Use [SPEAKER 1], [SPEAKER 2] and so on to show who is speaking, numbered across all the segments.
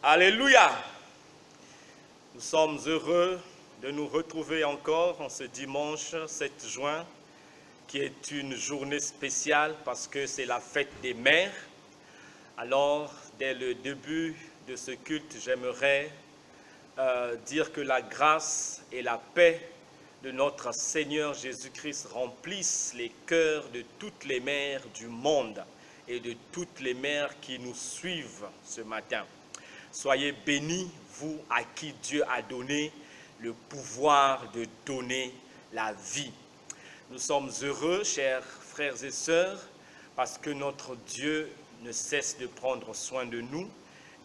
[SPEAKER 1] Alléluia! Nous sommes heureux de nous retrouver encore en ce dimanche 7 juin, qui est une journée spéciale parce que c'est la fête des mères. Alors, dès le début de ce culte, j'aimerais dire que la grâce et la paix de notre Seigneur Jésus-Christ remplissent les cœurs de toutes les mères du monde et de toutes les mères qui nous suivent ce matin. Soyez bénis, vous à qui Dieu a donné le pouvoir de donner la vie. Nous sommes heureux, chers frères et sœurs, parce que notre Dieu ne cesse de prendre soin de nous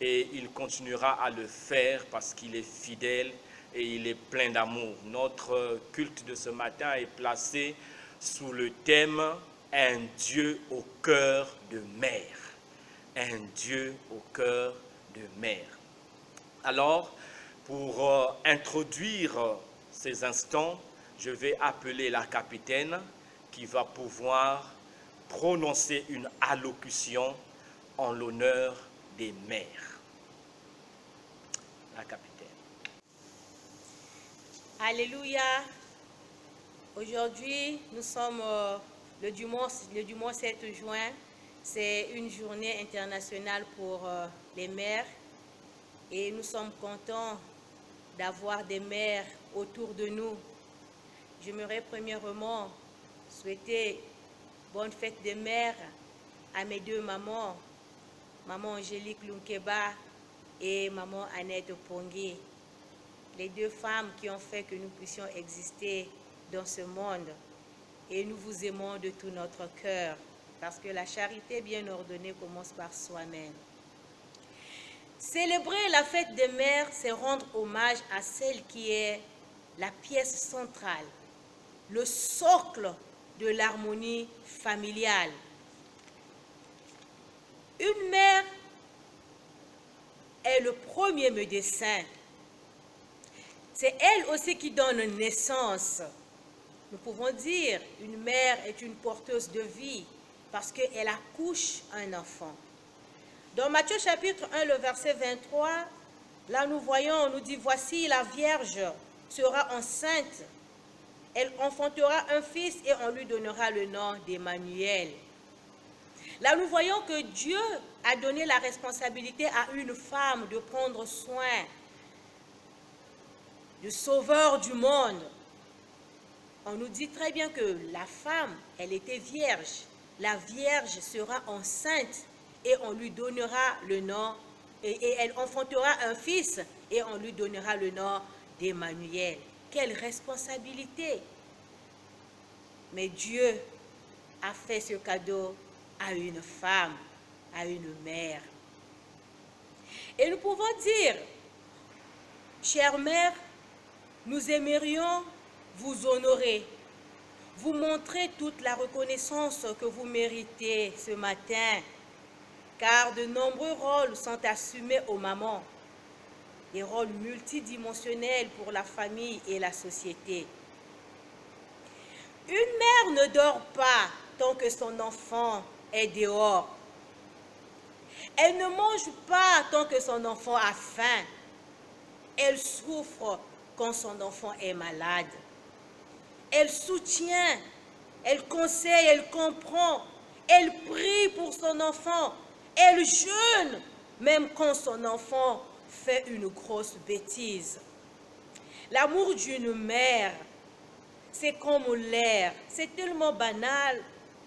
[SPEAKER 1] et il continuera à le faire parce qu'il est fidèle et il est plein d'amour. Notre culte de ce matin est placé sous le thème « Un Dieu au cœur de mère ». Un Dieu au cœur de mère. Alors, pour introduire ces instants, je vais appeler la capitaine qui va pouvoir prononcer une allocution en l'honneur des mères. La capitaine.
[SPEAKER 2] Alléluia. Aujourd'hui, nous sommes le dimanche 7 juin. C'est une journée internationale pour les mères. Et nous sommes contents d'avoir des mères autour de nous. J'aimerais premièrement souhaiter bonne fête des mères à mes deux mamans, maman Angélique Lunkeba et maman Annette Pongué, les deux femmes qui ont fait que nous puissions exister dans ce monde. Et nous vous aimons de tout notre cœur, parce que la charité bien ordonnée commence par soi-même. Célébrer la fête des mères, c'est rendre hommage à celle qui est la pièce centrale, le socle de l'harmonie familiale. Une mère est le premier médecin. C'est elle aussi qui donne naissance. Nous pouvons dire une mère est une porteuse de vie parce qu'elle accouche un enfant. Dans Matthieu chapitre 1, le verset 23, là nous voyons, on nous dit, voici la Vierge sera enceinte, elle enfantera un fils et on lui donnera le nom d'Emmanuel. Là nous voyons que Dieu a donné la responsabilité à une femme de prendre soin du sauveur du monde. On nous dit très bien que la femme, elle était vierge. La Vierge sera enceinte et on lui donnera le nom, et elle enfantera un fils, et on lui donnera le nom d'Emmanuel. Quelle responsabilité! Mais Dieu a fait ce cadeau à une femme, à une mère. Et nous pouvons dire, chère mère, nous aimerions vous honorer, vous montrer toute la reconnaissance que vous méritez ce matin, car de nombreux rôles sont assumés aux mamans, des rôles multidimensionnels pour la famille et la société. Une mère ne dort pas tant que son enfant est dehors. Elle ne mange pas tant que son enfant a faim. Elle souffre quand son enfant est malade. Elle soutient, elle conseille, elle comprend, elle prie pour son enfant. Elle jeûne, même quand son enfant fait une grosse bêtise. L'amour d'une mère, c'est comme l'air, c'est tellement banal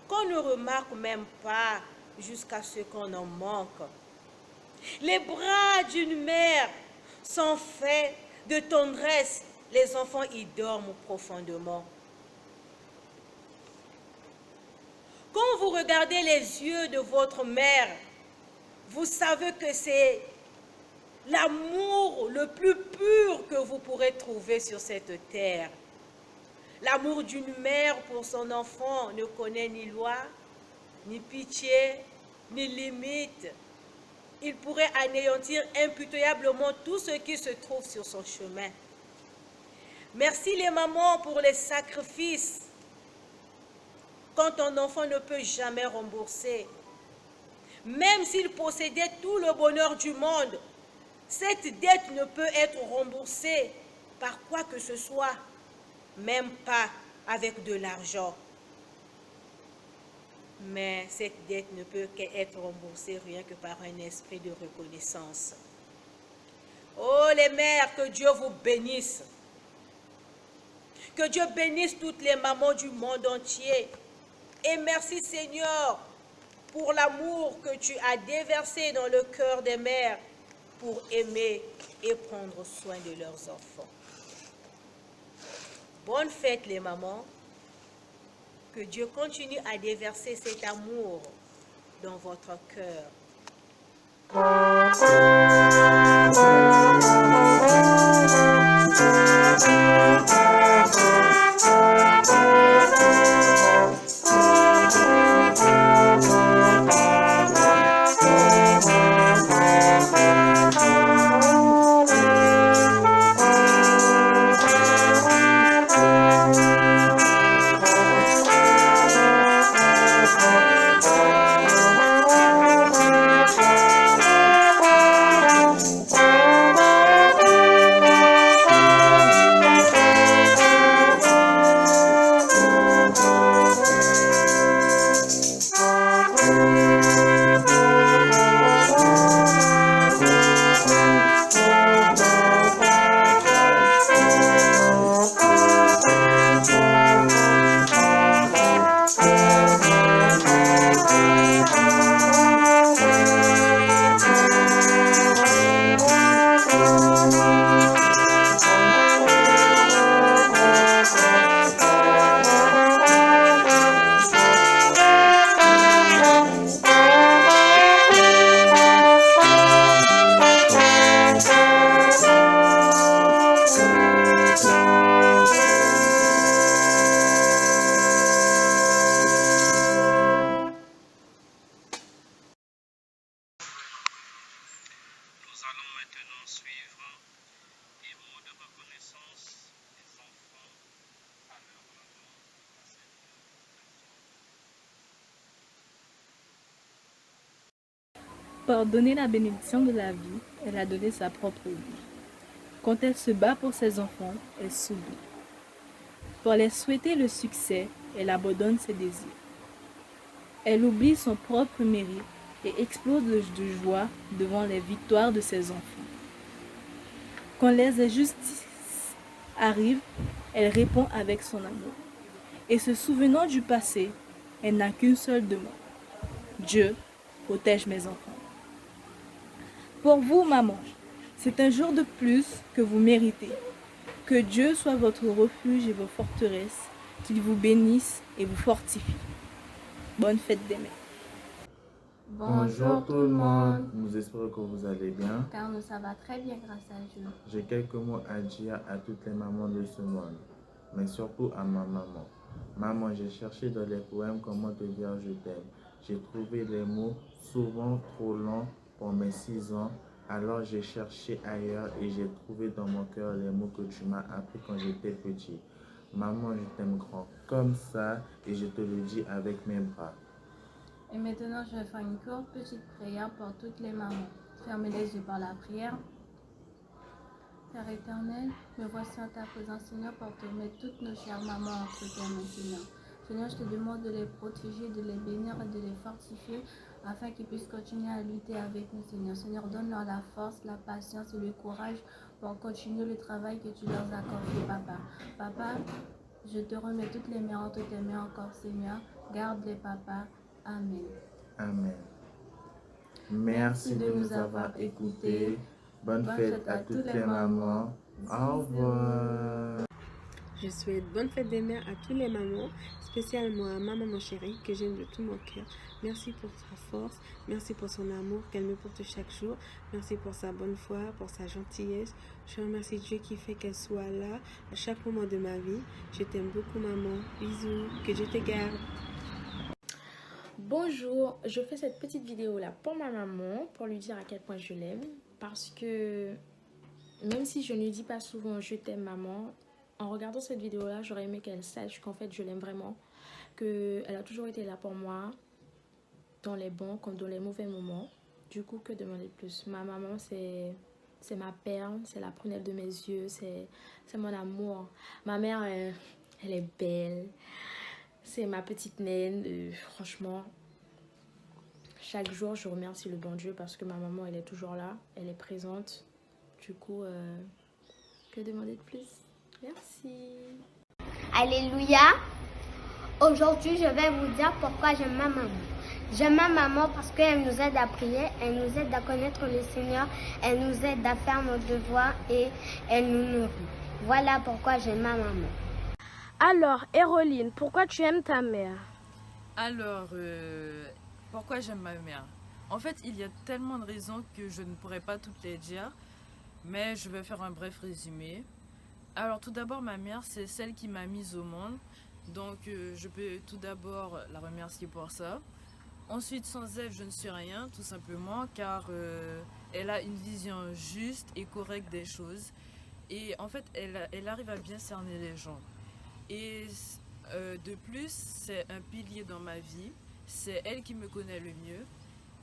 [SPEAKER 2] qu'on ne remarque même pas jusqu'à ce qu'on en manque. Les bras d'une mère sont faits de tendresse, les enfants y dorment profondément. Quand vous regardez les yeux de votre mère, vous savez que c'est l'amour le plus pur que vous pourrez trouver sur cette terre. L'amour d'une mère pour son enfant ne connaît ni loi, ni pitié, ni limite. Il pourrait anéantir impitoyablement tout ce qui se trouve sur son chemin. Merci les mamans pour les sacrifices quand ton enfant ne peut jamais rembourser. Même s'il possédait tout le bonheur du monde, Cette dette ne peut être remboursée par quoi que ce soit, même pas avec de l'argent. Mais cette dette ne peut qu'être remboursée rien que par un esprit de reconnaissance. Oh les mères, que Dieu vous bénisse. Que Dieu bénisse toutes les mamans du monde entier. Et merci Seigneur pour l'amour que tu as déversé dans le cœur des mères pour aimer et prendre soin de leurs enfants. Bonne fête les mamans. Que Dieu continue à déverser cet amour dans votre cœur.
[SPEAKER 1] Nous allons maintenant suivre les mots de reconnaissance des enfants à leur maman.
[SPEAKER 3] Pour donner la bénédiction de la vie, elle a donné sa propre vie. Quand elle se bat pour ses enfants, elle s'oublie. Pour les souhaiter le succès, elle abandonne ses désirs. Elle oublie son propre mérite et explose de joie devant les victoires de ses enfants. Quand les injustices arrivent, elle répond avec son amour. Et se souvenant du passé, elle n'a qu'une seule demande. Dieu, protège mes enfants. Pour vous, maman, c'est un jour de plus que vous méritez. Que Dieu soit votre refuge et vos forteresses, qu'il vous bénisse et vous fortifie. Bonne fête des mères.
[SPEAKER 4] Bonjour tout le monde, nous espérons que vous allez bien.
[SPEAKER 5] Car nous ça va très bien grâce à Dieu.
[SPEAKER 4] J'ai quelques mots à dire à toutes les mamans de ce monde, mais surtout à ma maman. Maman, j'ai cherché dans les poèmes comment te dire je t'aime. J'ai trouvé les mots souvent trop longs pour mes 6 ans, alors j'ai cherché ailleurs et j'ai trouvé dans mon cœur les mots que tu m'as appris quand j'étais petit. Maman, je t'aime grand comme ça et je te le dis avec mes bras.
[SPEAKER 5] Et maintenant, je vais faire une courte petite prière pour toutes les mamans. Fermez les yeux par la prière. Père éternel, me voici en ta présence, Seigneur, pour te mettre toutes nos chères mamans entre tes mains, Seigneur. Seigneur, je te demande de les protéger, de les bénir et de les fortifier afin qu'ils puissent continuer à lutter avec nous, Seigneur. Seigneur, donne-leur la force, la patience et le courage pour continuer le travail que tu leur as accordé, Papa. Papa, je te remets toutes les mères entre tes mains encore, Seigneur. Garde-les, Papa. Amen.
[SPEAKER 4] Amen. Merci de nous avoir écoutés. Bonne fête à toutes les mamans. Au revoir.
[SPEAKER 6] Je souhaite bonne fête des mères à toutes les mamans, spécialement à ma maman chérie que j'aime de tout mon cœur. Merci pour sa force, merci pour son amour qu'elle me porte chaque jour, merci pour sa bonne foi, pour sa gentillesse. Je remercie Dieu qui fait qu'elle soit là à chaque moment de ma vie. Je t'aime beaucoup maman, bisous, que Dieu te garde.
[SPEAKER 7] Bonjour, je fais cette petite vidéo là pour ma maman, pour lui dire à quel point je l'aime, parce que même si je ne lui dis pas souvent je t'aime maman, en regardant cette vidéo là, j'aurais aimé qu'elle sache qu'en fait je l'aime vraiment, qu'elle a toujours été là pour moi, dans les bons comme dans les mauvais moments. Du coup, que demander de plus? Ma maman, c'est c'est ma perle, c'est la prunelle de mes yeux, c'est mon amour. Ma mère, elle est belle. C'est ma petite naine. Franchement, chaque jour, je remercie le bon Dieu parce que ma maman, elle est toujours là. Elle est présente. Du coup, que demander de plus? Merci.
[SPEAKER 8] Alléluia. Aujourd'hui, je vais vous dire pourquoi j'aime ma maman. J'aime ma maman parce qu'elle nous aide à prier, elle nous aide à connaître le Seigneur, elle nous aide à faire nos devoirs et elle nous nourrit. Voilà pourquoi j'aime ma maman.
[SPEAKER 9] Alors, Héroline, pourquoi tu aimes ta mère?
[SPEAKER 10] Alors, pourquoi j'aime ma mère? En fait, il y a tellement de raisons que je ne pourrais pas toutes les dire, mais je vais faire un bref résumé. Alors, tout d'abord, ma mère, c'est celle qui m'a mise au monde, donc je peux tout d'abord la remercier pour ça. Ensuite, sans elle, je ne suis rien, tout simplement, car elle a une vision juste et correcte des choses. Et en fait, elle arrive à bien cerner les gens. Et de plus, c'est un pilier dans ma vie. C'est elle qui me connaît le mieux.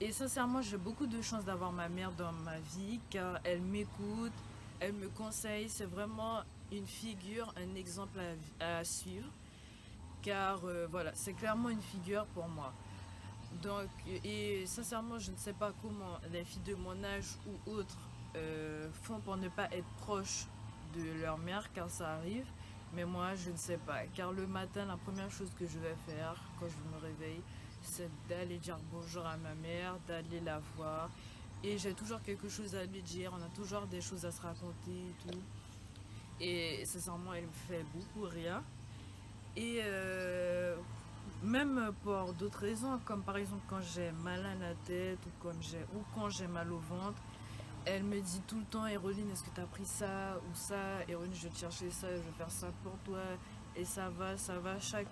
[SPEAKER 10] Et sincèrement, j'ai beaucoup de chance d'avoir ma mère dans ma vie, car elle m'écoute, elle me conseille. C'est vraiment une figure, un exemple à suivre. Car voilà, c'est clairement une figure pour moi. Donc, et sincèrement, je ne sais pas comment les filles de mon âge ou autres font pour ne pas être proches de leur mère, car ça arrive. Mais moi, je ne sais pas. Car le matin, la première chose que je vais faire quand je me réveille, c'est d'aller dire bonjour à ma mère, d'aller la voir. Et j'ai toujours quelque chose à lui dire, on a toujours des choses à se raconter et tout. Et sincèrement, elle me fait beaucoup rire. Et même pour d'autres raisons, comme par exemple quand j'ai mal à la tête ou quand j'ai mal au ventre, elle me dit tout le temps: Héroline, est-ce que tu as pris ça ou ça? Héroline, je vais te chercher ça, je vais faire ça pour toi. Et ça va, chaque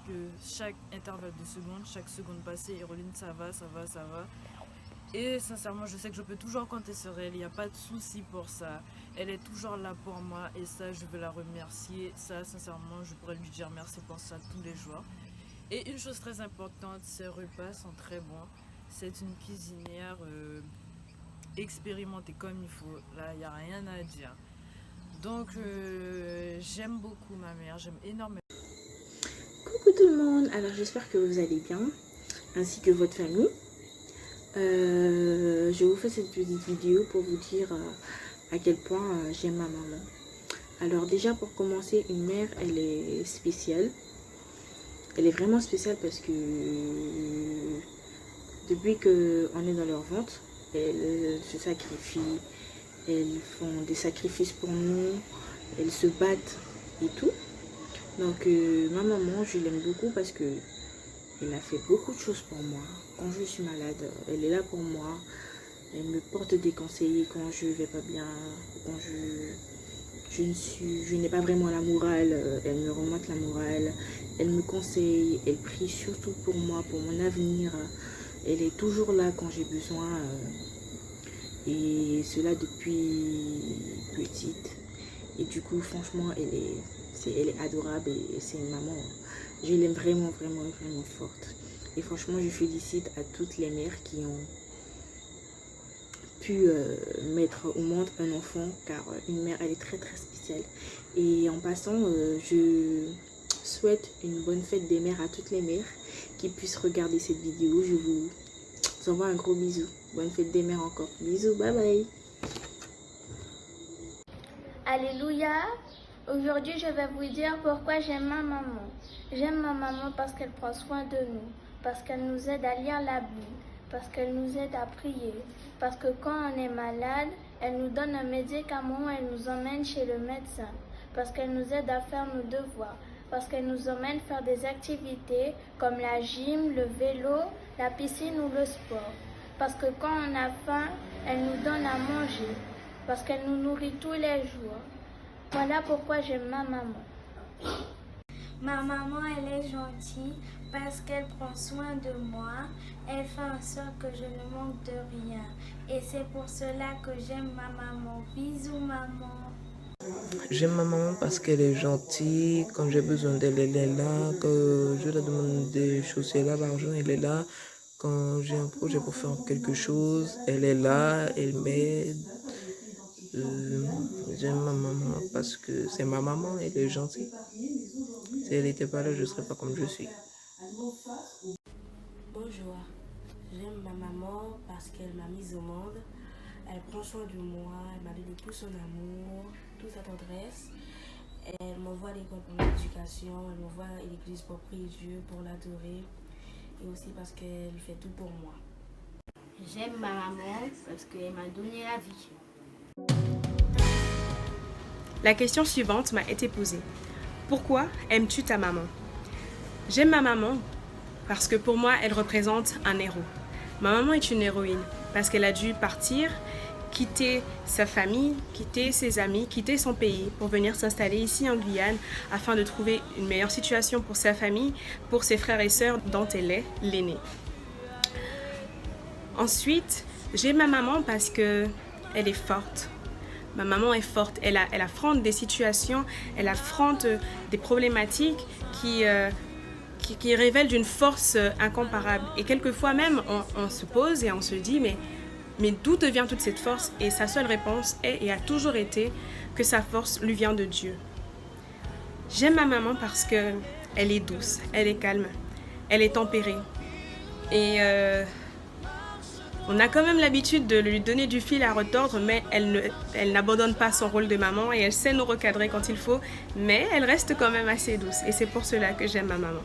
[SPEAKER 10] intervalle de seconde, chaque seconde passée, Héroline, ça va. Et sincèrement, je sais que je peux toujours compter sur elle, il n'y a pas de souci pour ça. Elle est toujours là pour moi et ça, je veux la remercier. Ça, sincèrement, je pourrais lui dire merci pour ça tous les jours. Et une chose très importante, ses repas sont très bons. C'est une cuisinière expérimentée comme il faut. Là, il n'y a rien à dire. Donc, j'aime beaucoup ma mère, j'aime énormément.
[SPEAKER 11] Coucou tout le monde, alors j'espère que vous allez bien, ainsi que votre famille. Je vous fais cette petite vidéo pour vous dire à quel point j'aime ma maman. Alors déjà, pour commencer, une mère, elle est spéciale. Elle est vraiment spéciale parce que depuis qu'on est dans leur ventre, elles se sacrifient, elles font des sacrifices pour nous, elles se battent et tout. Donc ma maman, je l'aime beaucoup parce que elle a fait beaucoup de choses pour moi. Quand je suis malade, elle est là pour moi. Elle me porte des conseils quand je vais pas bien, quand je n'ai pas vraiment la morale, elle me remonte la morale, elle me conseille, elle prie surtout pour moi, pour mon avenir. Elle est toujours là quand j'ai besoin, et cela depuis petite. Et du coup, franchement, elle est adorable et c'est une maman. Je l'aime vraiment, vraiment, vraiment forte. Et franchement, je félicite à toutes les mères qui ont pu mettre au monde un enfant, car une mère, elle est très très spéciale. Et en passant, je souhaite une bonne fête des mères à toutes les mères qui puissent regarder cette vidéo. Je vous envoie un gros bisou. Bonne fête des mères encore. Bisous, bye bye.
[SPEAKER 8] Alléluia. Aujourd'hui, je vais vous dire pourquoi j'aime ma maman. J'aime ma maman parce qu'elle prend soin de nous, parce qu'elle nous aide à lire la Bible, parce qu'elle nous aide à prier, parce que quand on est malade, elle nous donne un médicament, elle nous emmène chez le médecin, parce qu'elle nous aide à faire nos devoirs, parce qu'elle nous emmène faire des activités comme la gym, le vélo, la piscine ou le sport, parce que quand on a faim, elle nous donne à manger, parce qu'elle nous nourrit tous les jours. Voilà pourquoi j'aime ma maman.
[SPEAKER 12] Ma maman, elle est gentille parce qu'elle prend soin de moi. Elle fait en sorte que je ne manque de rien. Et c'est pour cela que j'aime ma maman. Bisous, maman.
[SPEAKER 13] J'aime ma maman parce qu'elle est gentille. Quand j'ai besoin d'elle, elle est là. Quand je la demande des choses, elle a l'argent, elle est là. Quand j'ai un projet pour faire quelque chose, elle est là, elle m'aide. J'aime ma maman parce que c'est ma maman, elle est gentille. Si elle n'était pas là, je ne serais pas comme je suis.
[SPEAKER 14] Bonjour, j'aime ma maman parce qu'elle m'a mise au monde. Elle prend soin de moi, elle m'a donné tout son amour, toute sa tendresse. Elle m'envoie à l'école pour l'éducation, elle m'envoie à l'église pour prier Dieu, pour l'adorer. Et aussi parce qu'elle fait tout pour moi.
[SPEAKER 15] J'aime ma maman parce qu'elle m'a donné la vie.
[SPEAKER 16] La question suivante m'a été posée. Pourquoi aimes-tu ta maman? J'aime ma maman parce que pour moi, elle représente un héros. Ma maman est une héroïne parce qu'elle a dû partir, quitter sa famille, quitter ses amis, quitter son pays pour venir s'installer ici en Guyane afin de trouver une meilleure situation pour sa famille, pour ses frères et sœurs dont elle est l'aînée. Ensuite, j'aime ma maman parce qu'elle est forte. Ma maman est forte, elle affronte des situations, elle affronte des problématiques qui révèlent d'une force incomparable. Et quelquefois même, on se pose et on se dit, mais d'où te vient toute cette force? Et sa seule réponse est et a toujours été que sa force lui vient de Dieu. J'aime ma maman parce qu'elle est douce, elle est calme, elle est tempérée. Et on a quand même l'habitude de lui donner du fil à retordre, mais elle n'abandonne pas son rôle de maman et elle sait nous recadrer quand il faut, mais elle reste quand même assez douce. Et c'est pour cela que j'aime ma maman.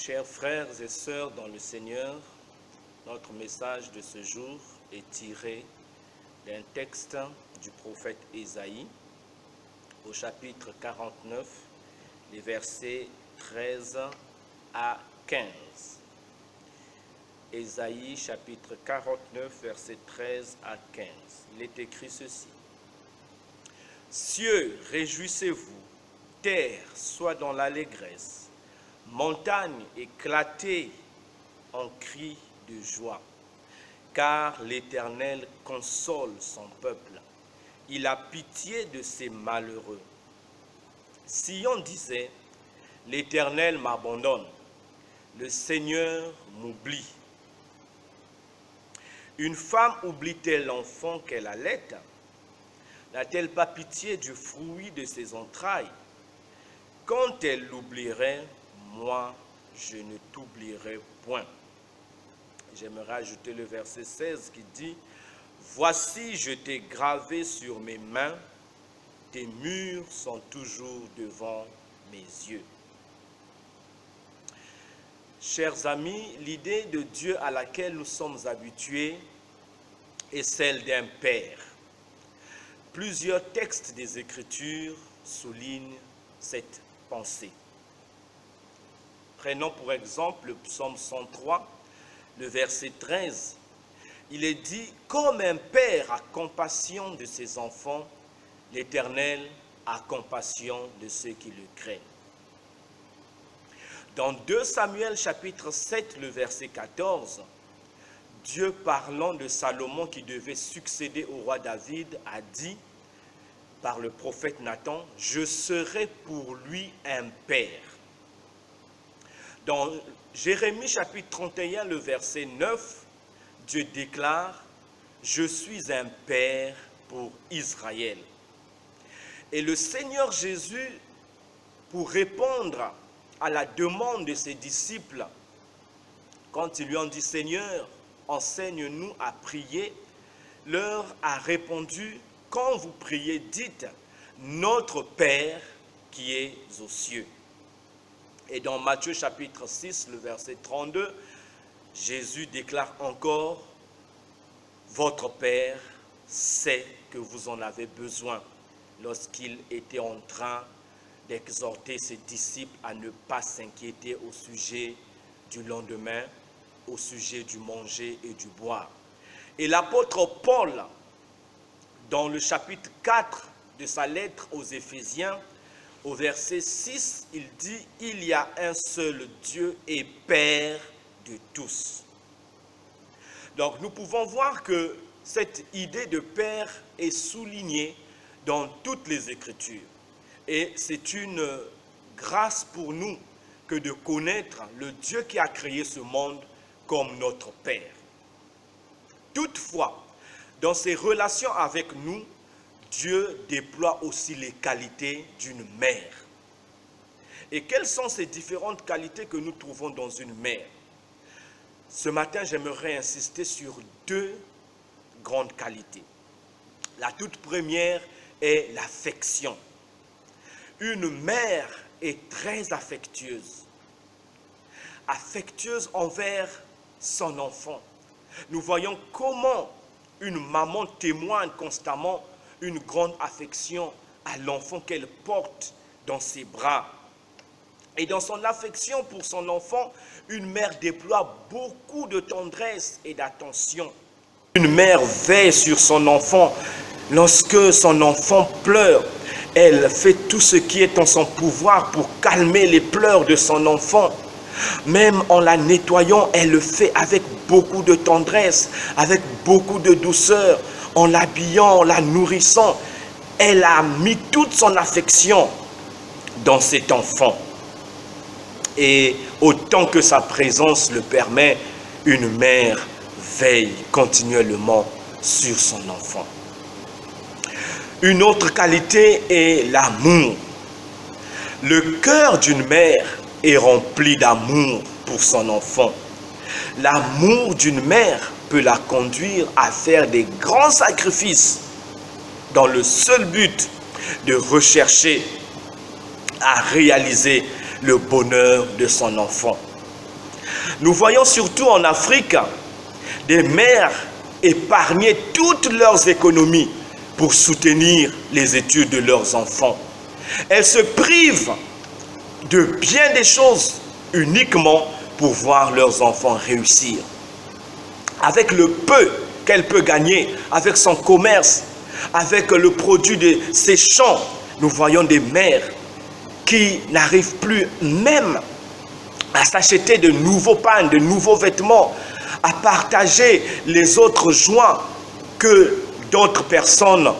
[SPEAKER 1] Chers frères et sœurs dans le Seigneur, notre message de ce jour est tiré d'un texte du prophète Ésaïe au chapitre 49, les versets 13 à 15. Ésaïe chapitre 49, versets 13 à 15. Il est écrit ceci. Cieux, réjouissez-vous, terre, sois dans l'allégresse. Montagne, éclatez en cris de joie, car l'Éternel console son peuple. Il a pitié de ses malheureux. Sion disait, l'Éternel m'abandonne, le Seigneur m'oublie. Une femme oublie-t-elle l'enfant qu'elle allait? N'a-t-elle pas pitié du fruit de ses entrailles? Quand elle l'oublierait, moi, je ne t'oublierai point. J'aimerais ajouter le verset 16 qui dit, voici, je t'ai gravé sur mes mains, tes murs sont toujours devant mes yeux. Chers amis, l'idée de Dieu à laquelle nous sommes habitués est celle d'un père. Plusieurs textes des Écritures soulignent cette pensée. Prenons pour exemple le psaume 103, le verset 13. Il est dit, comme un père a compassion de ses enfants, l'Éternel a compassion de ceux qui le craignent. Dans 2 Samuel chapitre 7, le verset 14, Dieu parlant de Salomon qui devait succéder au roi David a dit par le prophète Nathan, « Je serai pour lui un père ». Dans Jérémie chapitre 31, le verset 9, Dieu déclare, « Je suis un père pour Israël ». Et le Seigneur Jésus, pour répondre à la demande de ses disciples, quand ils lui ont dit, « Seigneur, enseigne-nous à prier », leur a répondu, « Quand vous priez, dites, notre Père qui est aux cieux ». Et dans Matthieu chapitre 6, le verset 32, Jésus déclare encore, « Votre Père sait que vous en avez besoin » lorsqu'il était en train d'exhorter ses disciples à ne pas s'inquiéter au sujet du lendemain, au sujet du manger et du boire. Et l'apôtre Paul, dans le chapitre 4 de sa lettre aux Éphésiens, au verset 6, il dit « Il y a un seul Dieu et Père de tous ». Donc nous pouvons voir que cette idée de Père est soulignée dans toutes les Écritures. Et c'est une grâce pour nous que de connaître le Dieu qui a créé ce monde comme notre Père. Toutefois, dans ses relations avec nous, Dieu déploie aussi les qualités d'une mère. Et quelles sont ces différentes qualités que nous trouvons dans une mère? Ce matin, j'aimerais insister sur 2 grandes qualités. La toute première est l'affection. Une mère est très affectueuse. Affectueuse envers son enfant. Nous voyons comment une maman témoigne constamment une grande affection à l'enfant qu'elle porte dans ses bras. Et dans son affection pour son enfant, une mère déploie beaucoup de tendresse et d'attention. Une mère veille sur son enfant. Lorsque son enfant pleure, elle fait tout ce qui est en son pouvoir pour calmer les pleurs de son enfant. Même en la nettoyant, elle le fait avec beaucoup de tendresse, avec beaucoup de douceur. En l'habillant, en la nourrissant, elle a mis toute son affection dans cet enfant. Et autant que sa présence le permet, une mère veille continuellement sur son enfant. Une autre qualité est l'amour. Le cœur d'une mère est rempli d'amour pour son enfant. L'amour d'une mère peut la conduire à faire des grands sacrifices dans le seul but de rechercher à réaliser le bonheur de son enfant. Nous voyons surtout en Afrique des mères épargner toutes leurs économies pour soutenir les études de leurs enfants. Elles se privent de bien des choses uniquement pour voir leurs enfants réussir. Avec le peu qu'elle peut gagner, avec son commerce, avec le produit de ses champs, nous voyons des mères qui n'arrivent plus même à s'acheter de nouveaux pains, de nouveaux vêtements, à partager les autres joies que d'autres personnes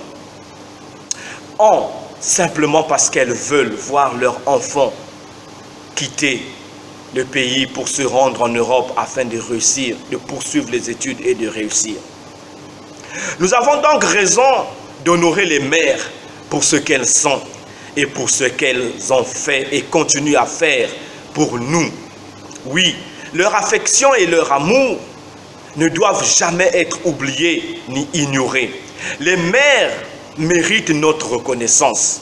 [SPEAKER 1] ont, simplement parce qu'elles veulent voir leurs enfants quitter le pays pour se rendre en Europe afin de réussir, de poursuivre les études et de réussir. Nous avons donc raison d'honorer les mères pour ce qu'elles sont et pour ce qu'elles ont fait et continuent à faire pour nous. Oui, leur affection et leur amour ne doivent jamais être oubliés ni ignorés. Les mères méritent notre reconnaissance.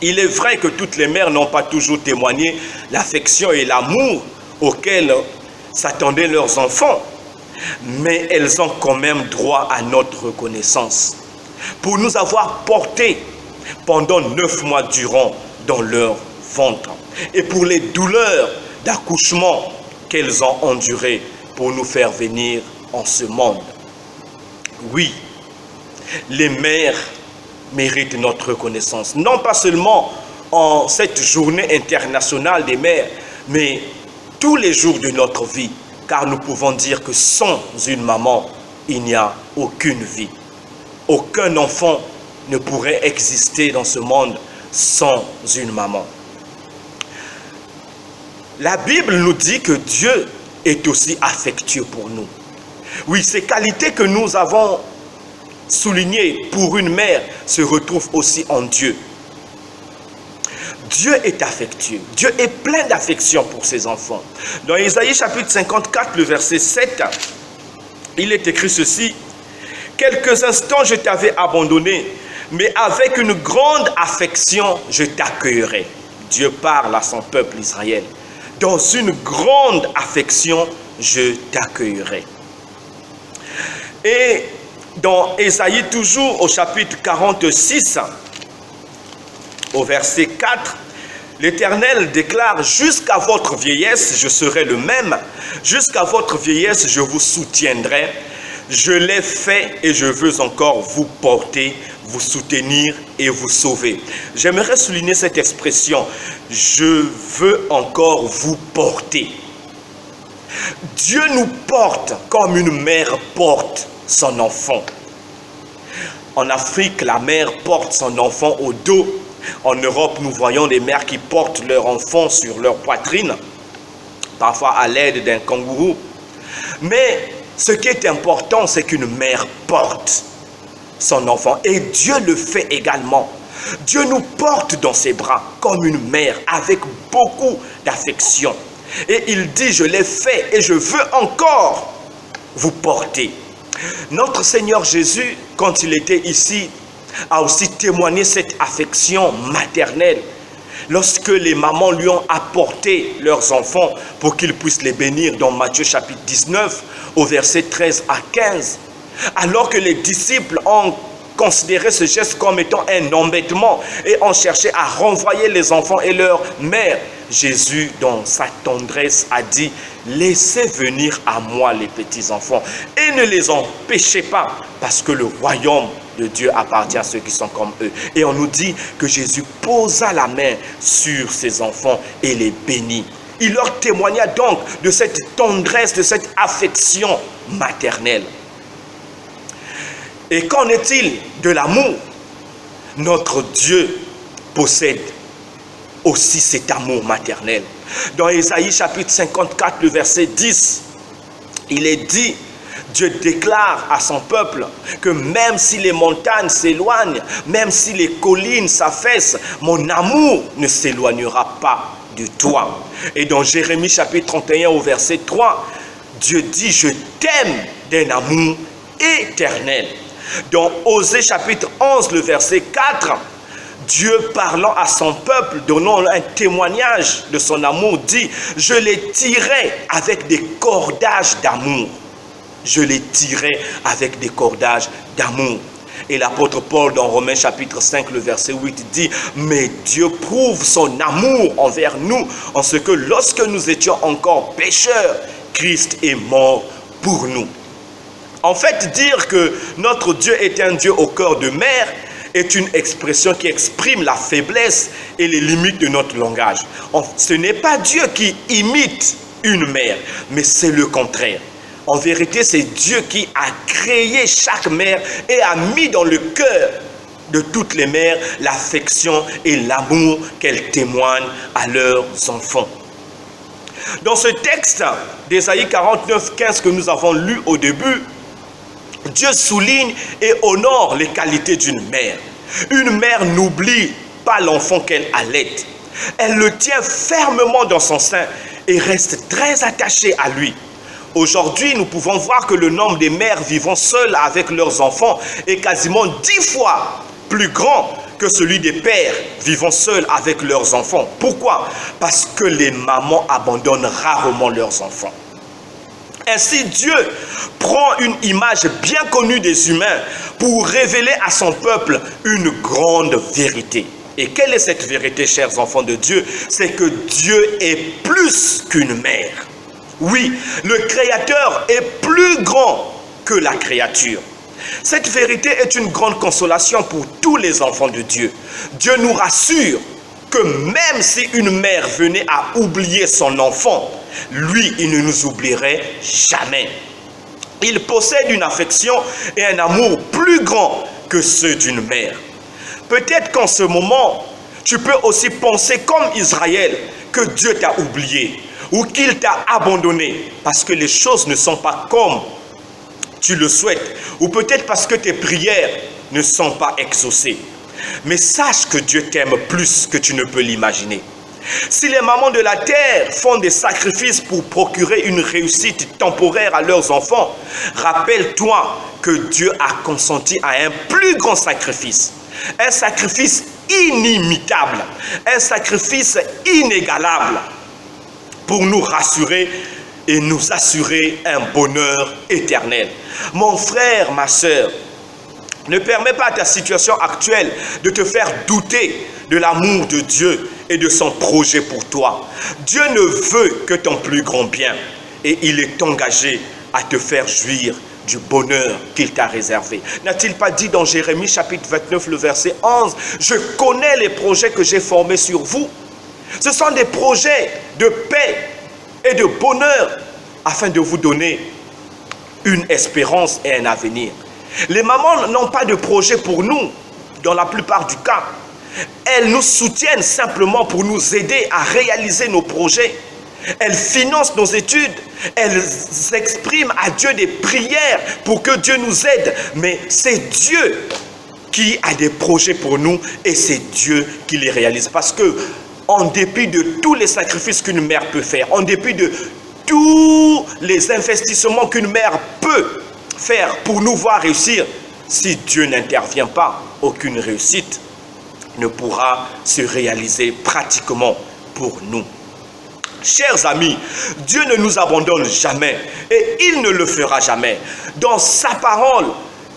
[SPEAKER 1] Il est vrai que toutes les mères n'ont pas toujours témoigné l'affection et l'amour auxquels s'attendaient leurs enfants, mais elles ont quand même droit à notre reconnaissance pour nous avoir portés pendant 9 mois durant dans leur ventre et pour les douleurs d'accouchement qu'elles ont endurées pour nous faire venir en ce monde. Oui, les mères méritent notre reconnaissance, non pas seulement en cette journée internationale des mères, mais tous les jours de notre vie, car nous pouvons dire que sans une maman, il n'y a aucune vie. Aucun enfant ne pourrait exister dans ce monde sans une maman. La Bible nous dit que Dieu est aussi affectueux pour nous. Oui, ces qualités que nous avons soulignées pour une mère se retrouvent aussi en Dieu. Dieu est affectueux. Dieu est plein d'affection pour ses enfants. Dans Ésaïe chapitre 54, le verset 7, il est écrit ceci: « Quelques instants je t'avais abandonné, mais avec une grande affection je t'accueillerai. » Dieu parle à son peuple Israël. « Dans une grande affection je t'accueillerai. » Et dans Ésaïe, toujours au chapitre 46, au verset 4, l'Éternel déclare: « Jusqu'à votre vieillesse, je serai le même. Jusqu'à votre vieillesse, je vous soutiendrai. Je l'ai fait et je veux encore vous porter, vous soutenir et vous sauver. » J'aimerais souligner cette expression. Je veux encore vous porter. Dieu nous porte comme une mère porte son enfant. En Afrique, la mère porte son enfant au dos. En Europe, nous voyons des mères qui portent leur enfant sur leur poitrine, parfois à l'aide d'un kangourou. Mais ce qui est important, c'est qu'une mère porte son enfant. Et Dieu le fait également. Dieu nous porte dans ses bras comme une mère avec beaucoup d'affection. Et il dit: « Je l'ai fait et je veux encore vous porter. » Notre Seigneur Jésus, quand il était ici, a aussi témoigné cette affection maternelle. Lorsque les mamans lui ont apporté leurs enfants pour qu'ils puissent les bénir dans Matthieu chapitre 19, au verset 13 à 15. Alors que les disciples ont considéré ce geste comme étant un embêtement et ont cherché à renvoyer les enfants et leur mère, Jésus, dans sa tendresse, a dit: « Laissez venir à moi les petits enfants et ne les empêchez pas, parce que le royaume de Dieu appartient à ceux qui sont comme eux. » Et on nous dit que Jésus posa la main sur ses enfants et les bénit. Il leur témoigna donc de cette tendresse, de cette affection maternelle. Et qu'en est-il de l'amour? Notre Dieu possède aussi cet amour maternel. Dans Ésaïe chapitre 54, le verset 10, il est dit, Dieu déclare à son peuple que même si les montagnes s'éloignent, même si les collines s'affaissent, mon amour ne s'éloignera pas de toi. Et dans Jérémie chapitre 31 au verset 3, Dieu dit: « Je t'aime d'un amour éternel. » Dans Osée chapitre 11, le verset 4, Dieu parlant à son peuple, donnant un témoignage de son amour, dit « Je les tirais avec des cordages d'amour. » Je les tirais avec des cordages d'amour. Et l'apôtre Paul dans Romains chapitre 5, le verset 8 dit « Mais Dieu prouve son amour envers nous en ce que lorsque nous étions encore pécheurs, Christ est mort pour nous. » En fait, dire que notre Dieu est un Dieu au cœur de mer est une expression qui exprime la faiblesse et les limites de notre langage. Ce n'est pas Dieu qui imite une mère, mais c'est le contraire. En vérité, c'est Dieu qui a créé chaque mère et a mis dans le cœur de toutes les mères l'affection et l'amour qu'elles témoignent à leurs enfants. Dans ce texte d'Ésaïe 49, 15 que nous avons lu au début, Dieu souligne et honore les qualités d'une mère. Une mère n'oublie pas l'enfant qu'elle allaite. Elle le tient fermement dans son sein et reste très attachée à lui. Aujourd'hui, nous pouvons voir que le nombre des mères vivant seules avec leurs enfants est quasiment 10 fois plus grand que celui des pères vivant seuls avec leurs enfants. Pourquoi? Parce que les mamans abandonnent rarement leurs enfants. Ainsi, Dieu prend une image bien connue des humains pour révéler à son peuple une grande vérité. Et quelle est cette vérité, chers enfants de Dieu? C'est que Dieu est plus qu'une mère. Oui, le Créateur est plus grand que la créature. Cette vérité est une grande consolation pour tous les enfants de Dieu. Dieu nous rassure que même si une mère venait à oublier son enfant, lui, il ne nous oublierait jamais. Il possède une affection et un amour plus grand que ceux d'une mère. Peut-être qu'en ce moment, tu peux aussi penser comme Israël que Dieu t'a oublié ou qu'il t'a abandonné parce que les choses ne sont pas comme tu le souhaites ou peut-être parce que tes prières ne sont pas exaucées. Mais sache que Dieu t'aime plus que tu ne peux l'imaginer. Si les mamans de la terre font des sacrifices pour procurer une réussite temporaire à leurs enfants, rappelle-toi que Dieu a consenti à un plus grand sacrifice. Un sacrifice inimitable, un sacrifice inégalable pour nous rassurer et nous assurer un bonheur éternel. Mon frère, ma sœur, ne permets pas à ta situation actuelle de te faire douter de l'amour de Dieu et de son projet pour toi. Dieu ne veut que ton plus grand bien et il est engagé à te faire jouir du bonheur qu'il t'a réservé. N'a-t-il pas dit dans Jérémie chapitre 29, le verset 11, « Je connais les projets que j'ai formés sur vous. » Ce sont des projets de paix et de bonheur afin de vous donner une espérance et un avenir. Les mamans n'ont pas de projet pour nous, dans la plupart du cas. Elles nous soutiennent simplement pour nous aider à réaliser nos projets. Elles financent nos études. Elles expriment à Dieu des prières pour que Dieu nous aide. Mais c'est Dieu qui a des projets pour nous et c'est Dieu qui les réalise. Parce que, en dépit de tous les sacrifices qu'une mère peut faire, en dépit de tous les investissements qu'une mère peut faire pour nous voir réussir, si Dieu n'intervient pas, aucune réussite ne pourra se réaliser pratiquement pour nous. Chers amis, Dieu ne nous abandonne jamais et il ne le fera jamais. Dans sa parole,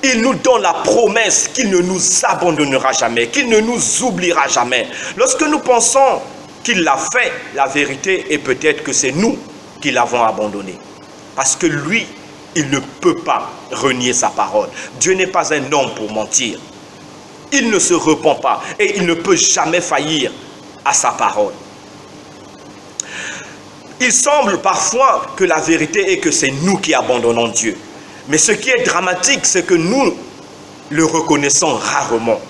[SPEAKER 1] il nous donne la promesse qu'il ne nous abandonnera jamais, qu'il ne nous oubliera jamais. Lorsque nous pensons qu'il l'a fait, la vérité est peut-être que c'est nous qui l'avons abandonné. Parce que lui, il ne peut pas renier sa parole. Dieu n'est pas un homme pour mentir. Il ne se repent pas et il ne peut jamais faillir à sa parole. Il semble parfois que la vérité est que c'est nous qui abandonnons Dieu. Mais ce qui est dramatique, c'est que nous le reconnaissons rarement.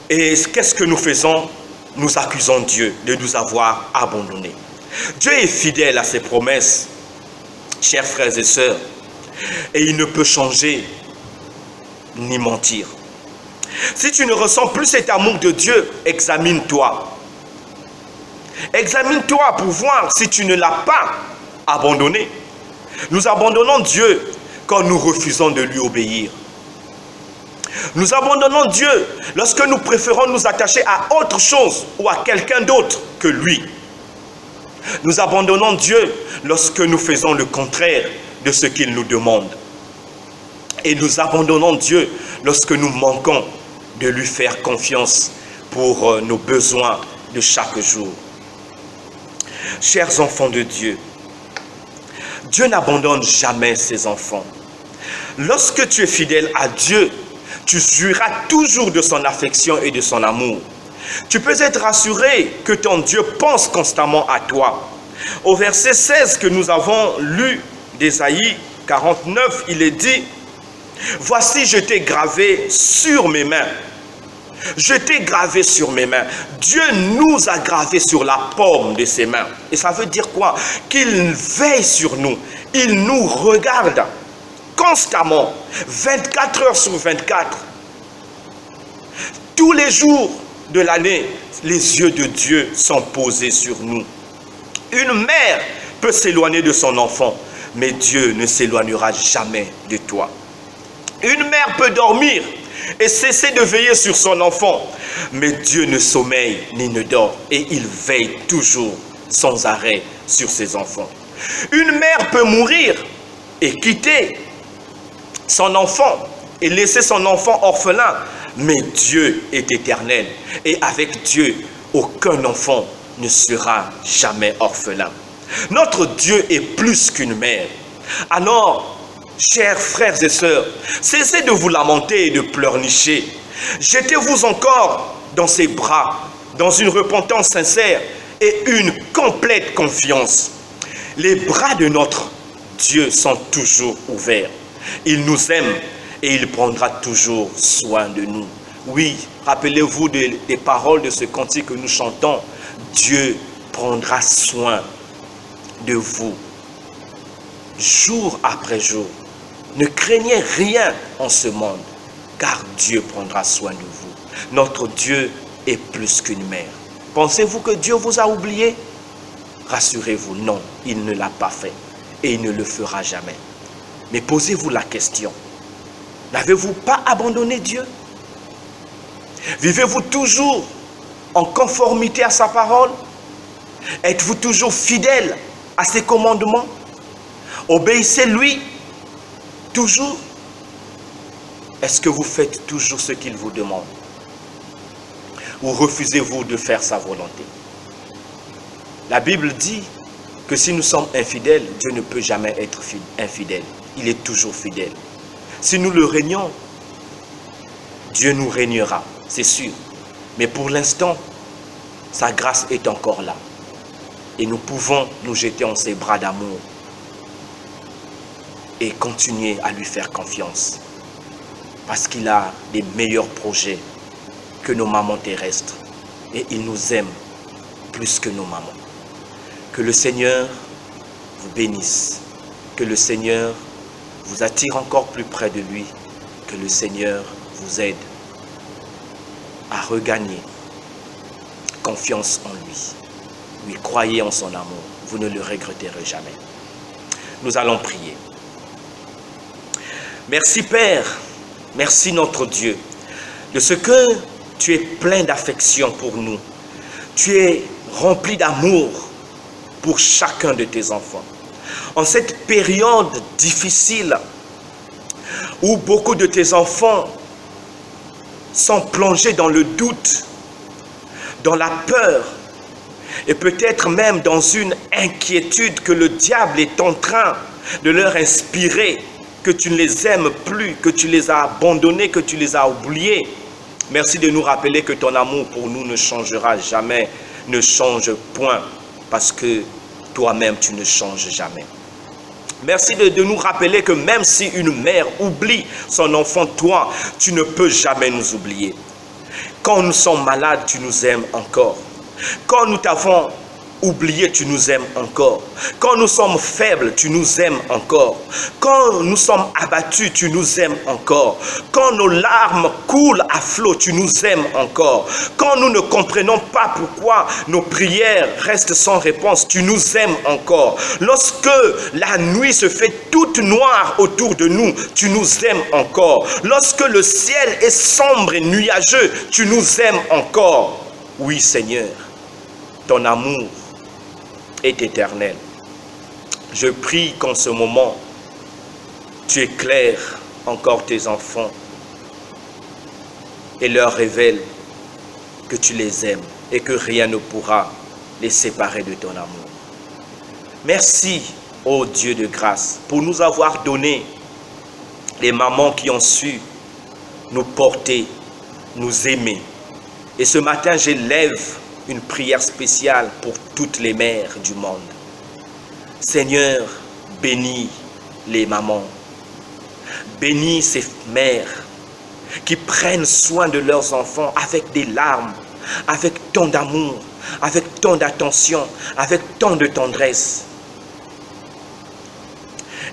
[SPEAKER 1] Et qu'est-ce que nous faisons? Nous accusons Dieu de nous avoir abandonnés. Dieu est fidèle à ses promesses, chers frères et sœurs, et il ne peut changer ni mentir. Si tu ne ressens plus cet amour de Dieu, examine-toi. Examine-toi pour voir si tu ne l'as pas abandonné. Nous abandonnons Dieu quand nous refusons de lui obéir. Nous abandonnons Dieu lorsque nous préférons nous attacher à autre chose ou à quelqu'un d'autre que lui. Nous abandonnons Dieu lorsque nous faisons le contraire de ce qu'il nous demande. Et nous abandonnons Dieu lorsque nous manquons de lui faire confiance pour nos besoins de chaque jour. Chers enfants de Dieu, Dieu n'abandonne jamais ses enfants. Lorsque tu es fidèle à Dieu, tu jouiras toujours de son affection et de son amour. Tu peux être rassuré que ton Dieu pense constamment à toi. Au verset 16 que nous avons lu d'Ésaïe 49, il est dit « Voici, je t'ai gravé sur mes mains. Je t'ai gravé sur mes mains. » Dieu nous a gravé sur la paume de ses mains. Et ça veut dire quoi? Qu'il veille sur nous. Il nous regarde constamment, 24 heures sur 24. Tous les jours de l'année, les yeux de Dieu sont posés sur nous. Une mère peut s'éloigner de son enfant, mais Dieu ne s'éloignera jamais de toi. Une mère peut dormir et cesser de veiller sur son enfant, mais Dieu ne sommeille ni ne dort et il veille toujours sans arrêt sur ses enfants. Une mère peut mourir et quitter son enfant et laisser son enfant orphelin, mais Dieu est éternel et avec Dieu, aucun enfant ne sera jamais orphelin. Notre Dieu est plus qu'une mère. Alors, chers frères et sœurs, cessez de vous lamenter et de pleurnicher. Jetez-vous encore dans ses bras, dans une repentance sincère et une complète confiance. Les bras de notre Dieu sont toujours ouverts. Il nous aime et il prendra toujours soin de nous. Oui, rappelez-vous des paroles de ce cantique que nous chantons. Dieu prendra soin de vous, jour après jour. Ne craignez rien en ce monde, car Dieu prendra soin de vous. Notre Dieu est plus qu'une mère. Pensez-vous que Dieu vous a oublié? Rassurez-vous, non, il ne l'a pas fait et il ne le fera jamais. Mais posez-vous la question, n'avez-vous pas abandonné Dieu? Vivez-vous toujours en conformité à sa parole? Êtes-vous toujours fidèle à ses commandements? Obéissez-lui toujours? Est-ce que vous faites toujours ce qu'il vous demande? Ou refusez-vous de faire sa volonté? La Bible dit que si nous sommes infidèles, Dieu ne peut jamais être infidèle. Il est toujours fidèle. Si nous le régnons, Dieu nous régnera, c'est sûr. Mais pour l'instant, sa grâce est encore là. Et nous pouvons nous jeter en ses bras d'amour et continuer à lui faire confiance. Parce qu'il a des meilleurs projets que nos mamans terrestres. Et il nous aime plus que nos mamans. Que le Seigneur vous bénisse. Que le Seigneur vous attire encore plus près de lui. Que le Seigneur vous aide à regagner confiance en lui. Oui, croyez en son amour. Vous ne le regretterez jamais. Nous allons prier. Merci Père. Merci notre Dieu. De ce que tu es plein d'affection pour nous. Tu es rempli d'amour pour chacun de tes enfants. En cette période difficile où beaucoup de tes enfants sont plongés dans le doute, dans la peur et peut-être même dans une inquiétude que le diable est en train de leur inspirer, que tu ne les aimes plus, que tu les as abandonnés, que tu les as oubliés. Merci de nous rappeler que ton amour pour nous ne changera jamais, ne change point, parce que toi-même tu ne changes jamais. Merci de nous rappeler que même si une mère oublie son enfant, toi, tu ne peux jamais nous oublier. Quand nous sommes malades, tu nous aimes encore. Quand nous t'avons oubliés, tu nous aimes encore. Quand nous sommes faibles, tu nous aimes encore. Quand nous sommes abattus, tu nous aimes encore. Quand nos larmes coulent à flot, tu nous aimes encore. Quand nous ne comprenons pas pourquoi nos prières restent sans réponse, tu nous aimes encore. Lorsque la nuit se fait toute noire autour de nous, tu nous aimes encore. Lorsque le ciel est sombre et nuageux, tu nous aimes encore. Oui, Seigneur, ton amour est éternel. Je prie qu'en ce moment, tu éclaires encore tes enfants et leur révèles que tu les aimes et que rien ne pourra les séparer de ton amour. Merci, ô Dieu de grâce, pour nous avoir donné les mamans qui ont su nous porter, nous aimer. Et ce matin, j'élève une prière spéciale pour toutes les mères du monde. Seigneur, bénis les mamans. Bénis ces mères qui prennent soin de leurs enfants avec des larmes, avec tant d'amour, avec tant d'attention, avec tant de tendresse.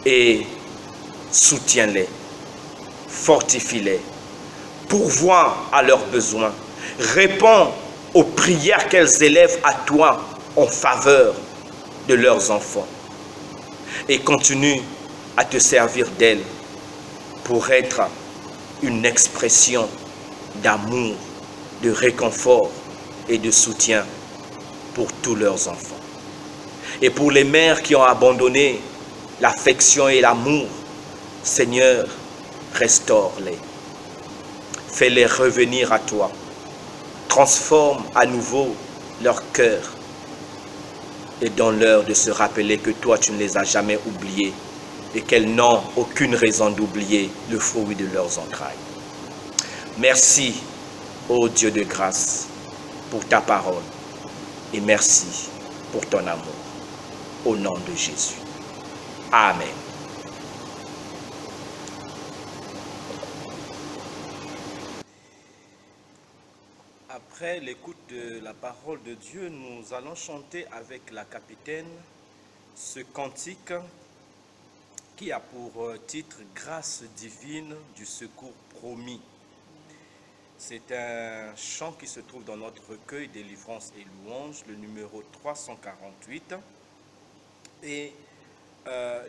[SPEAKER 1] Et soutiens-les, fortifie-les, pourvois à leurs besoins, réponds aux prières qu'elles élèvent à toi en faveur de leurs enfants. Et continue à te servir d'elles pour être une expression d'amour, de réconfort et de soutien pour tous leurs enfants. Et pour les mères qui ont abandonné l'affection et l'amour, Seigneur, restaure-les. Fais-les revenir à toi. Transforme à nouveau leur cœur et donne-leur de se rappeler que toi, tu ne les as jamais oubliés et qu'elles n'ont aucune raison d'oublier le fruit de leurs entrailles. Merci, ô Dieu de grâce, pour ta parole et merci pour ton amour. Au nom de Jésus. Amen. Après l'écoute de la parole de Dieu, nous allons chanter avec la capitaine ce cantique qui a pour titre « Grâce divine du secours promis ». C'est un chant qui se trouve dans notre recueil Délivrance et louanges, le numéro 348. Et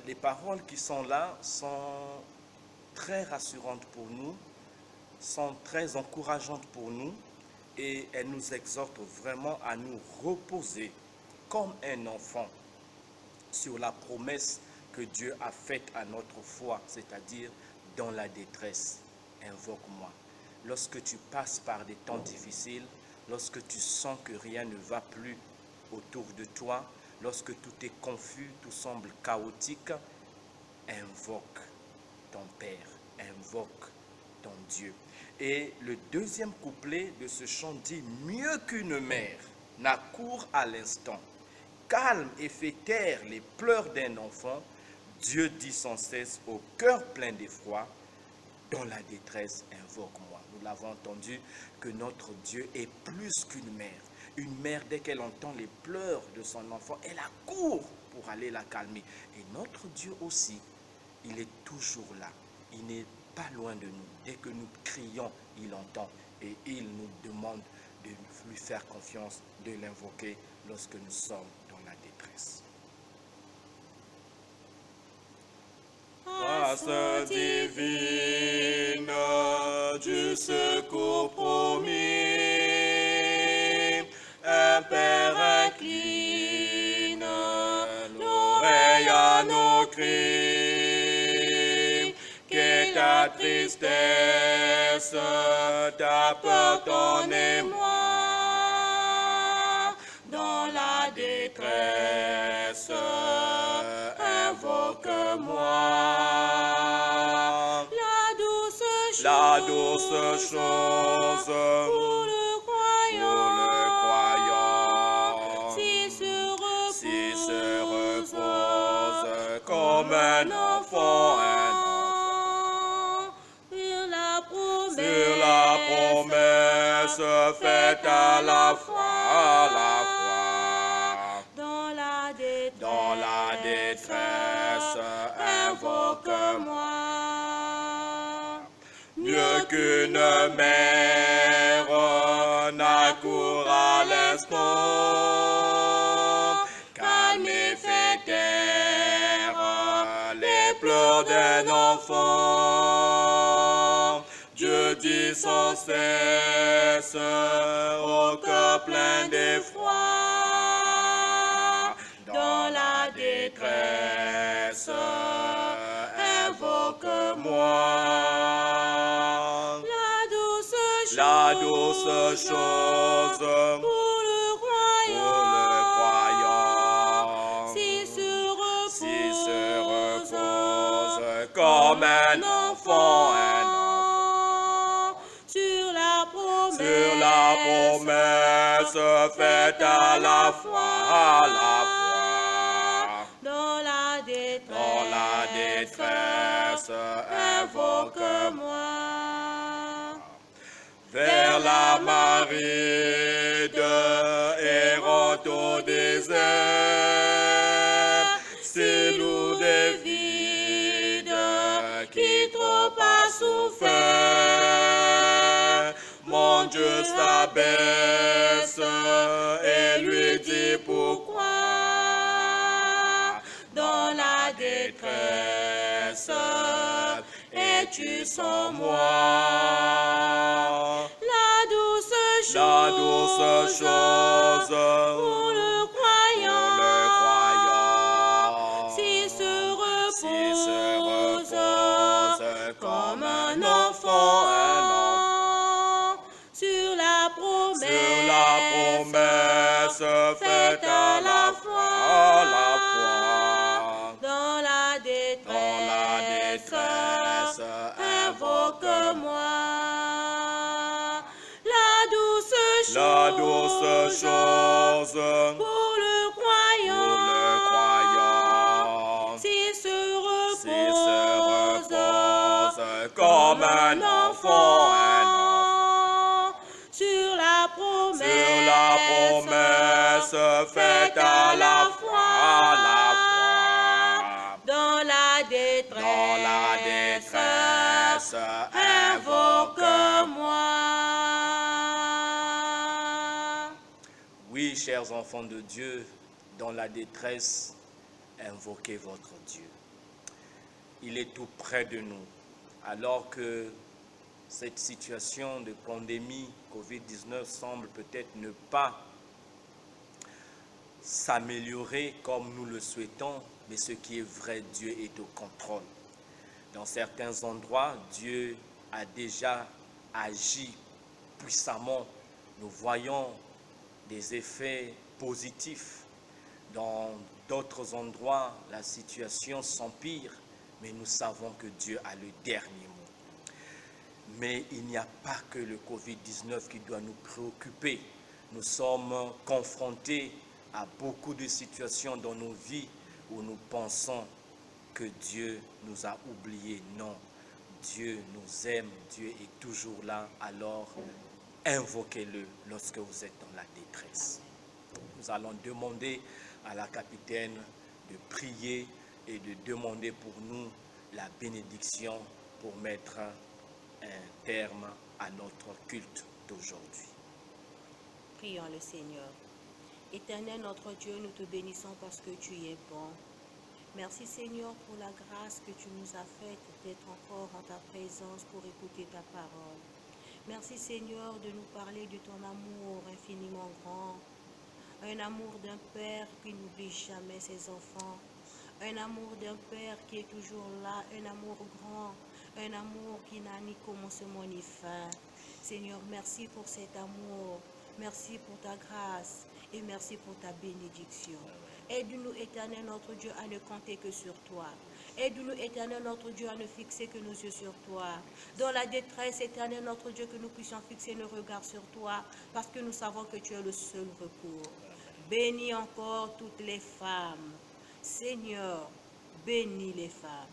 [SPEAKER 1] les paroles qui sont là sont très rassurantes pour nous, sont très encourageantes pour nous. Et elle nous exhorte vraiment à nous reposer comme un enfant sur la promesse que Dieu a faite à notre foi, c'est-à-dire dans la détresse, invoque-moi. Lorsque tu passes par des temps difficiles, lorsque tu sens que rien ne va plus autour de toi, lorsque tout est confus, tout semble chaotique, invoque ton Père, invoque ton Dieu. Et le deuxième couplet de ce chant dit « Mieux qu'une mère n'accourt à l'instant, calme et fait taire les pleurs d'un enfant, Dieu dit sans cesse au cœur plein d'effroi, dans la détresse, invoque-moi. » Nous l'avons entendu que notre Dieu est plus qu'une mère. Une mère, dès qu'elle entend les pleurs de son enfant, elle accourt pour aller la calmer. Et notre Dieu aussi, il est toujours là. Il n'est pas loin de nous. Dès que nous crions, il entend et il nous demande de lui faire confiance, de l'invoquer lorsque nous sommes dans la détresse. Grâce divine du secours promis, un Père incline l'oreille à nos cris, que ta tristesse, ta peur, ton émoi, dans la détresse, invoque-moi. La douce chose pour le croyant, s'il se repose comme un enfant, sur la promesse faite à la foi, détresse, invoque-moi. Mieux qu'une mère n'accourt à l'instant, calme et fait taire les pleurs d'un enfant. Dieu dit sans cesse au cœur plein d'effroi, dans la détresse, invoque-moi. La douce chose pour le croyant, s'il se repose comme un enfant, sur la promesse faite à la foi, dans la détresse, invoque-moi. Vers la maride errante au désert, s'il ou des vides qui trop a souffert, mon Dieu s'abaisse et lui dit pourquoi, dans la détresse, es-tu sans moi? La douce chose pour le croyant, s'il se repose comme un enfant, sur la promesse faite à la foi, dans la détresse, invoque-moi. La douce chose pour le croyant, s'il se repose comme un enfant, sur la promesse faite à la foi, dans la détresse, invoque-moi. Oui, chers enfants de Dieu, dans la détresse, invoquez votre Dieu. Il est tout près de nous. Alors que cette situation de pandémie Covid-19 semble peut-être ne pas s'améliorer comme nous le souhaitons, mais ce qui est vrai, Dieu est au contrôle. Dans certains endroits, Dieu a déjà agi puissamment. Nous voyons des effets positifs. Dans d'autres endroits, la situation s'empire, mais nous savons que Dieu a le dernier mot. Mais il n'y a pas que le Covid-19 qui doit nous préoccuper. Nous sommes confrontés à beaucoup de situations dans nos vies où nous pensons que Dieu nous a oubliés. Non, Dieu nous aime, Dieu est toujours là, alors invoquez-le lorsque vous êtes dans la détresse. Nous allons demander à la capitaine de prier et de demander pour nous la bénédiction pour mettre un terme à notre culte d'aujourd'hui.
[SPEAKER 2] Prions le Seigneur. Éternel notre Dieu, nous te bénissons parce que tu es bon. Merci Seigneur pour la grâce que tu nous as faite d'être encore en ta présence pour écouter ta parole. Merci Seigneur de nous parler de ton amour infiniment grand. Un amour d'un Père qui n'oublie jamais ses enfants. Un amour d'un Père qui est toujours là. Un amour grand. Un amour qui n'a ni commencement ni fin. Seigneur, merci pour cet amour. Merci pour ta grâce. Et merci pour ta bénédiction. Aide-nous, Éternel, notre Dieu, à ne compter que sur toi. Aide-nous, Éternel, notre Dieu, à ne fixer que nos yeux sur toi. Dans la détresse, Éternel, notre Dieu, que nous puissions fixer nos regards sur toi, parce que nous savons que tu es le seul recours. Bénis encore toutes les femmes. Seigneur, bénis les femmes.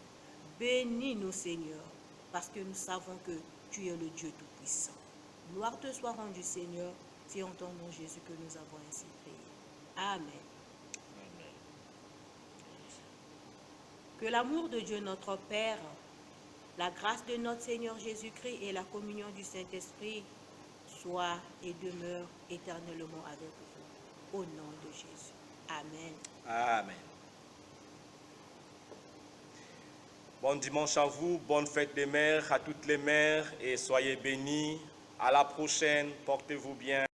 [SPEAKER 2] Bénis-nous, Seigneur, parce que nous savons que tu es le Dieu Tout-Puissant. Gloire te soit rendue, Seigneur, c'est en ton nom, Jésus, que nous avons ainsi prié. Amen. Que l'amour de Dieu notre Père, la grâce de notre Seigneur Jésus-Christ et la communion du Saint-Esprit soient et demeurent éternellement avec vous. Au nom de Jésus. Amen.
[SPEAKER 1] Amen. Bon dimanche à vous, bonne fête des mères à toutes les mères et soyez bénis. À la prochaine, portez-vous bien.